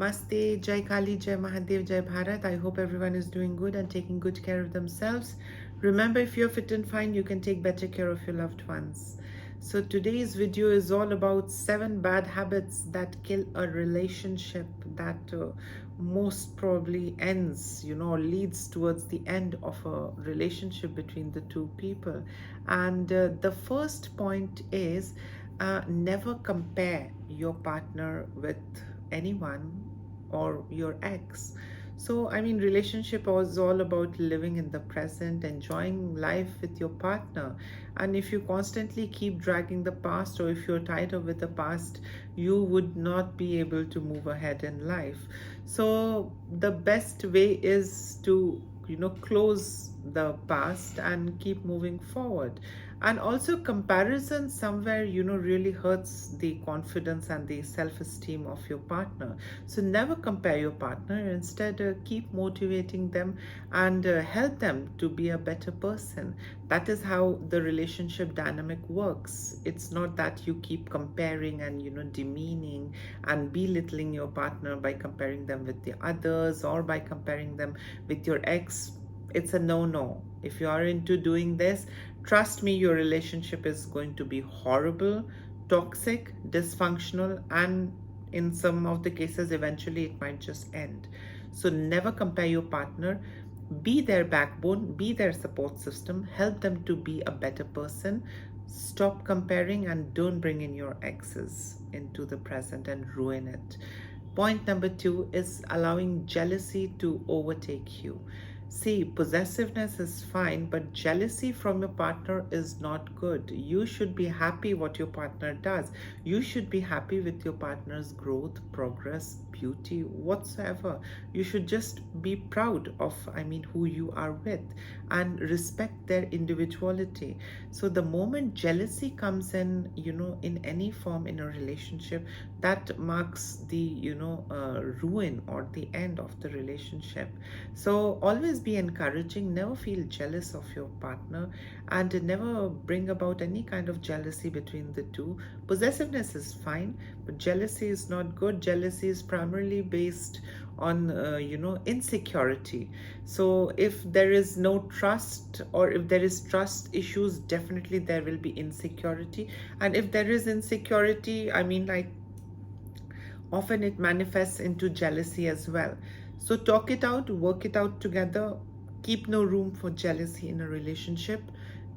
Namaste, Jai Kali, Jai Mahadev, Jai Bharat. I hope everyone is doing good and taking good care of themselves. Remember, if you're fit and fine, you can take better care of your loved ones. So today's video is all about 7 bad habits that kill a relationship that most probably ends, or leads towards the end of a relationship between the two people. And the first point is never compare your partner with anyone or your ex. So, relationship is all about living in the present, enjoying life with your partner. And if you constantly keep dragging the past, or if you're tied up with the past, you would not be able to move ahead in life. So, the best way is to close the past and keep moving forward. And also, comparison somewhere really hurts the confidence and the self-esteem of your partner. So never compare your partner. Instead, keep motivating them and help them to be a better person. That is how the relationship dynamic works. It's not that you keep comparing and demeaning and belittling your partner by comparing them with the others or by comparing them with your ex. It's a no-no. If you are into doing this, trust me, your relationship is going to be horrible, toxic, dysfunctional, and in some of the cases, eventually it might just end. So never compare your partner. Be their backbone, be their support system, help them to be a better person. Stop comparing and don't bring in your exes into the present and ruin it. Point number 2 is allowing jealousy to overtake you. See, possessiveness is fine, but jealousy from your partner is not good. You should be happy what your partner does. You should be happy with your partner's growth, progress, beauty, whatsoever. You should just be proud of, who you are with and respect their individuality. So the moment jealousy comes in, in any form in a relationship, that marks the, ruin or the end of the relationship. So always be encouraging, never feel jealous of your partner, and never bring about any kind of jealousy between the two. Possessiveness is fine, but jealousy is not good. Jealousy is primarily based on insecurity. So if there is no trust, or if there is trust issues, definitely there will be insecurity. And if there is insecurity, often it manifests into jealousy as well. So talk it out, work it out together. Keep no room for jealousy in a relationship.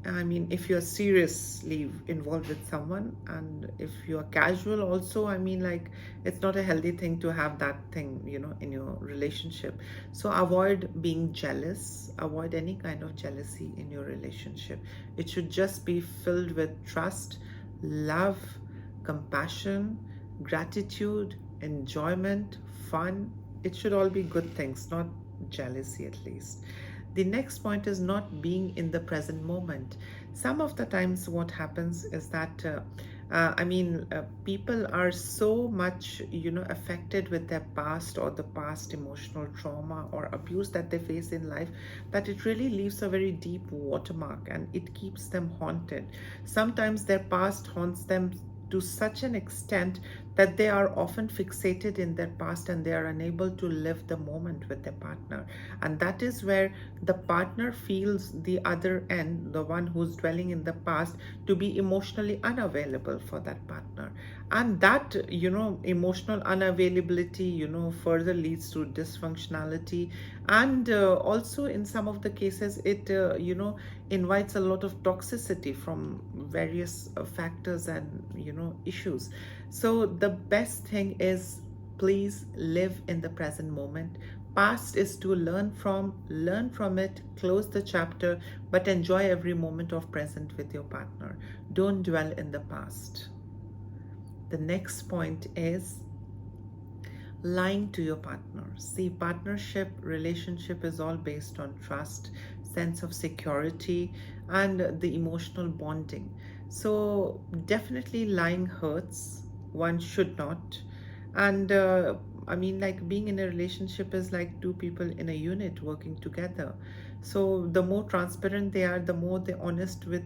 If you're seriously involved with someone, and if you're casual also, it's not a healthy thing to have that thing, in your relationship. So avoid being jealous, avoid any kind of jealousy in your relationship. It should just be filled with trust, love, compassion, gratitude, enjoyment, fun. It should all be good things, not jealousy at least. The next point is not being in the present moment. Some of the times what happens is that people are so much affected with their past or the past emotional trauma or abuse that they face in life, that it really leaves a very deep watermark and it keeps them haunted. Sometimes their past haunts them to such an extent that they are often fixated in their past and they are unable to live the moment with their partner. And that is where the partner feels the other end, the one who's dwelling in the past, to be emotionally unavailable for that partner. And that, emotional unavailability, further leads to dysfunctionality. And also in some of the cases, it, invites a lot of toxicity from various factors and, issues. So the best thing is, please live in the present moment. Past is to learn from it, close the chapter, but enjoy every moment of present with your partner. Don't dwell in the past. The next point is lying to your partner. See, partnership, relationship is all based on trust, sense of security, and the emotional bonding. So definitely lying hurts. One should not. And I mean, like, being in a relationship is like two people in a unit working together. So the more transparent they are, the more they honest with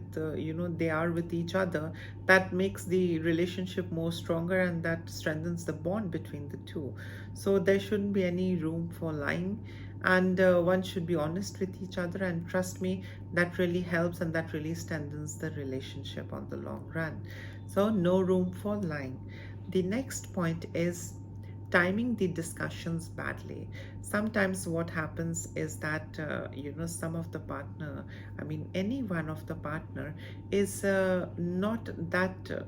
they are with each other, that makes the relationship more stronger, and that strengthens the bond between the two. So there shouldn't be any room for lying, and one should be honest with each other, and trust me, that really helps, and that really strengthens the relationship on the long run. So no room for lying. The next point is timing the discussions badly. Sometimes what happens is that some of the partner, I mean any one of the partner, is not that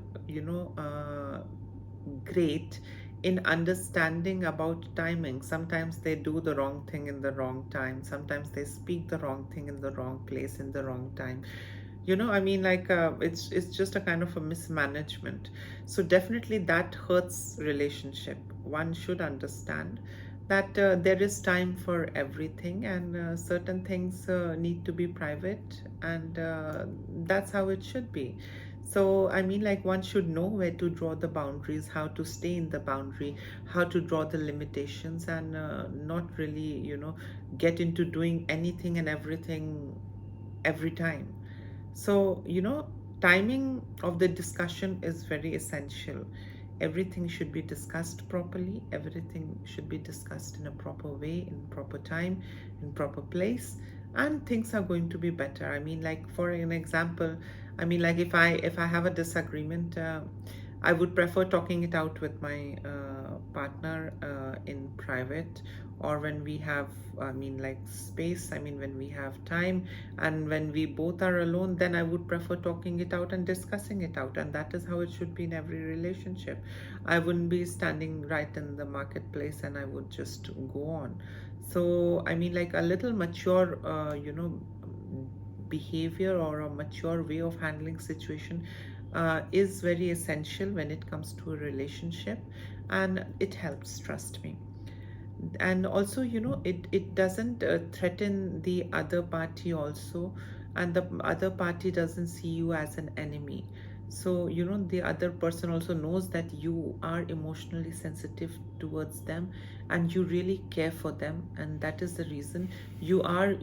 great in understanding about timing. Sometimes they do the wrong thing in the wrong time, sometimes they speak the wrong thing in the wrong place in the wrong time. I mean, like, it's just a kind of a mismanagement. So definitely that hurts relationship. One should understand that there is time for everything, and certain things need to be private, and that's how it should be. So I mean, like, one should know where to draw the boundaries, how to stay in the boundary, how to draw the limitations, and not really get into doing anything and everything every time. So, timing of the discussion is very essential. Everything should be discussed properly, everything should be discussed in a proper way, in proper time, in proper place, and things are going to be better. I mean, like, for an example, I mean, like, if I have a disagreement, I would prefer talking it out with my partner in private, or when we have, I mean, like, space, I mean, when we have time, and when we both are alone, then I would prefer talking it out and discussing it out. And that is how it should be in every relationship. I wouldn't be standing right in the marketplace and I would just go on. So, I mean, like, a little mature, behavior, or a mature way of handling situation is very essential when it comes to a relationship, and it helps, trust me. And also, it doesn't threaten the other party also, and the other party doesn't see you as an enemy. So the other person also knows that you are emotionally sensitive towards them, and you really care for them, and that is the reason you are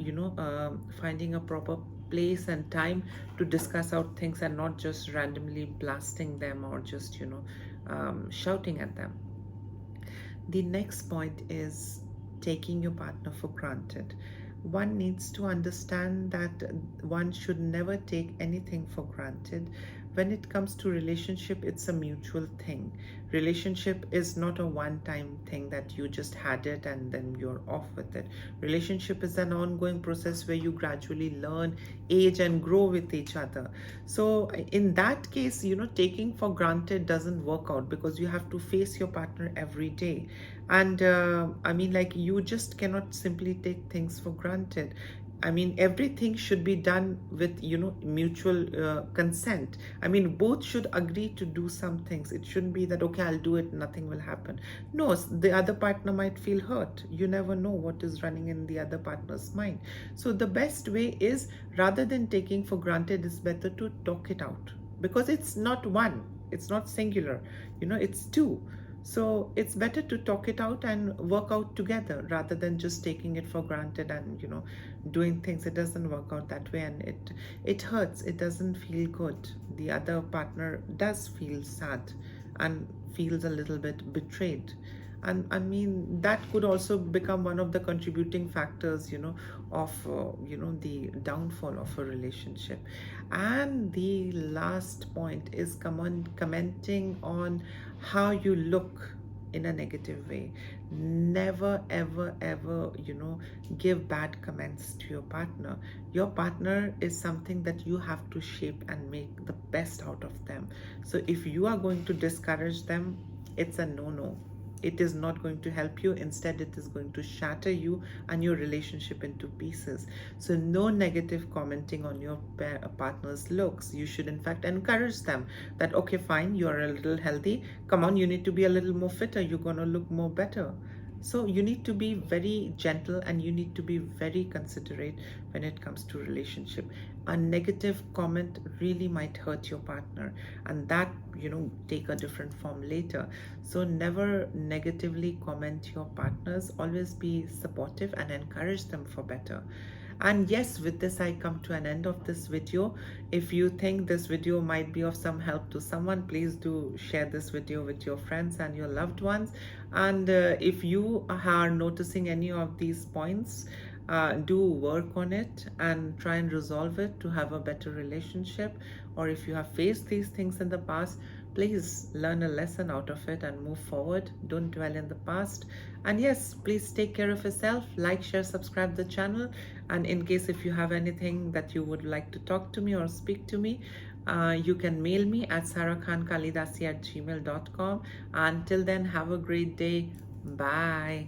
finding a proper place and time to discuss out things, and not just randomly blasting them, or just shouting at them. The next point is taking your partner for granted. One needs to understand that one should never take anything for granted. When it comes to relationship, it's a mutual thing. Relationship is not a one-time thing that you just had it and then you're off with it. Relationship is an ongoing process where you gradually learn, age, and grow with each other. So in that case, taking for granted doesn't work out, because you have to face your partner every day. And I mean, like, you just cannot simply take things for granted. I mean, everything should be done with mutual consent. I mean, both should agree to do some things. It shouldn't be that, okay, I'll do it, nothing will happen. No, the other partner might feel hurt. You never know what is running in the other partner's mind. So the best way is, rather than taking for granted, is better to talk it out, because it's not one, it's not singular, it's two. So it's better to talk it out and work out together, rather than just taking it for granted and doing things. It doesn't work out that way, and it hurts. It doesn't feel good. The other partner does feel sad and feels a little bit betrayed. And I mean, that could also become one of the contributing factors of the downfall of a relationship. And the last point is commenting on how you look in a negative way. Never ever ever give bad comments to your partner. Your partner is something that you have to shape and make the best out of them. So if you are going to discourage them, it's a no. It is not going to help you. Instead, it is going to shatter you and your relationship into pieces. So no negative commenting on your partner's looks. You should in fact encourage them that, okay, fine, you are a little healthy, come on, you need to be a little more fitter, you're going to look more better. So you need to be very gentle and you need to be very considerate when it comes to relationship. A negative comment really might hurt your partner, and that, take a different form later. So never negatively comment your partners. Always be supportive and encourage them for better. And yes, with this I come to an end of this video. If you think this video might be of some help to someone, please do share this video with your friends and your loved ones. And if you are noticing any of these points, do work on it and try and resolve it to have a better relationship. Or if you have faced these things in the past, please learn a lesson out of it and move forward. Don't dwell in the past. And yes, please take care of yourself. Like, share, subscribe the channel. And in case if you have anything that you would like to talk to me or speak to me, you can mail me at sarahkhankalidasi@gmail.com. Until then, have a great day. Bye.